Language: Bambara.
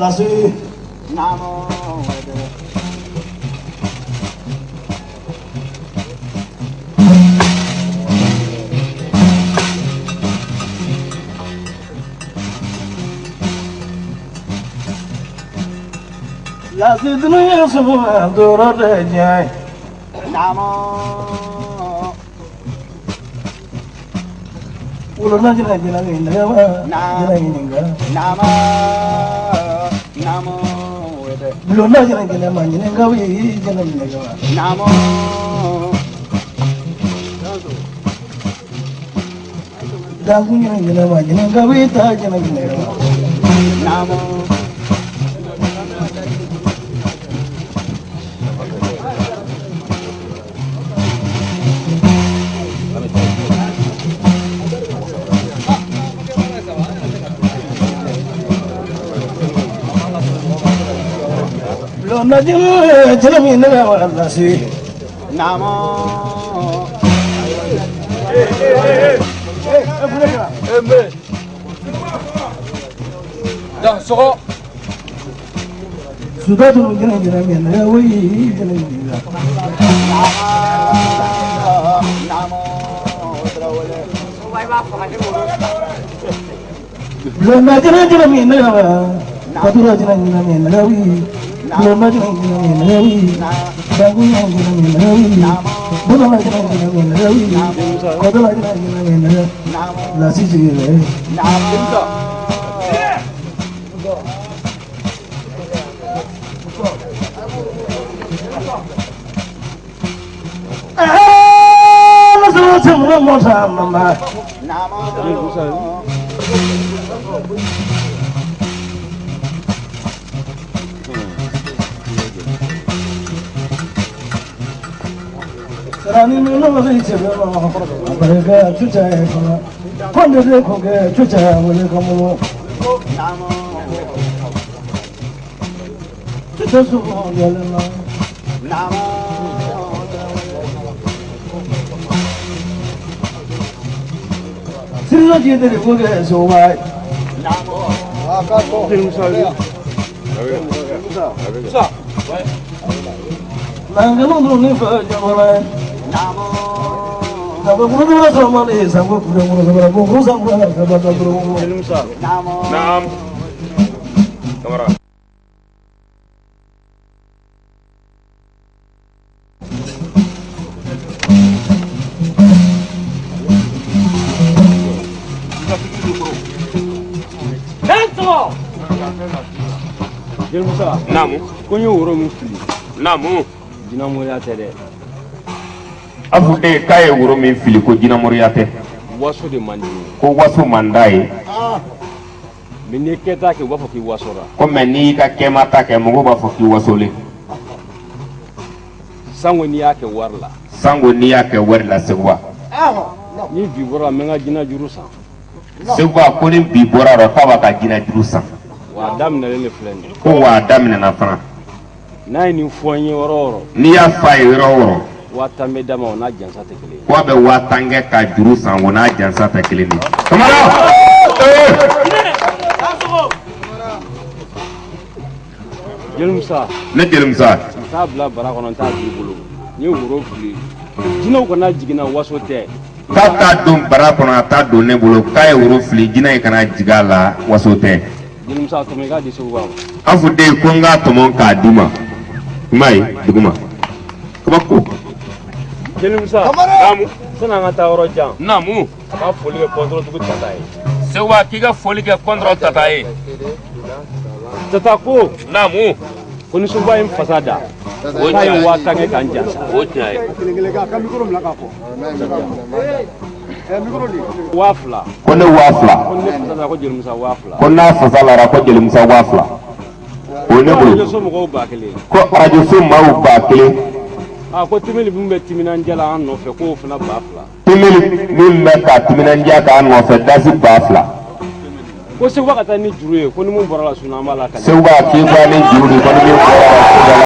Lassi. Lassi dunia semua dorot aja. Namo. Ular aja lagi ini apa? Nama. Namo. Belum aja lagi nama ini kau ini jangan ini kau. Namo. Dagunya lagi nama ini kau itu jangan ini kau. Namo. Najib jalan ini lewat Lassi. Nama. Dah sok. Sudah tu jalan ini lewat jalan ini. Nama. Belum jalan ini lewat. Kau jalan ini lewat. Lama jalan jalan lagi, bangun jalan jalan lagi, bulan jalan jalan lagi, kota jalan jalan lagi, Lassi jalan. Masa semua masa mama. Rani menolak itu, mereka cuci, kau dia kau ke cuci, boleh kamu. Cuci semua jalan. Sila jadi kau ke sobat. Langgalu ni berjalan. Nama guru sama ni, sama guru sama guru. Naam. Camara. Namu. Kunyu urung fili. Namu. Dinamoya tede. Afude kaye wuro min fili ko dinamoya te. Waso de mandi. Ko waso mandai. Mini keta ke wafo ki wasora. Ko meni ka kema ta ke mugo ba foki wasole. Sango ni yake warla. Sango ni yake warla sewa. Ni bibora menga jina jurusa. Sewa ko ni bibora ro tawa ka jina jurusa. Wa damna le flende. Ko wa damna na fana. Nai ni fonye ororo. Ni ya fai ororo. Wata medama ona jansa tekele. Ko be watange ka jurusa wona jansa tekele ni. Kamara. Jelumsa. Ne jelumsa. Tabla barakono ta bibulu. Ni wuro fili. Jina ko na jigina waso te. Kata dum barakono ta do ne bulu kay wuro fili jina kana jigala waso te. Jelumsa to mega di suwa. Afude ko nga to mon ka dima. Mai duguma. Kabako. Jelumsa. Namu. Sana ngata oro jam. Namu. Ka foli ke control tu tatai. Sewa kiga foli ke control tatai. tata ko namu ko ni suba in fasada o tayi wata ke kan jasa o tayi wafla ko ne wafla ko ne fasada ko jeli musa wafla ko na fasala ra ko jeli musa wafla o ne bulu so mo ba kele ko radio so ma u ba kele a ko timeli bumbe timinan jala an no fe ko funa bafla timeli min be ka timinan ja ka no fe dasi bafla ko se wakata ni juru ye ko ni mun bɔra la sunama la ka se wa ki gwa ni juri ko ni bɔra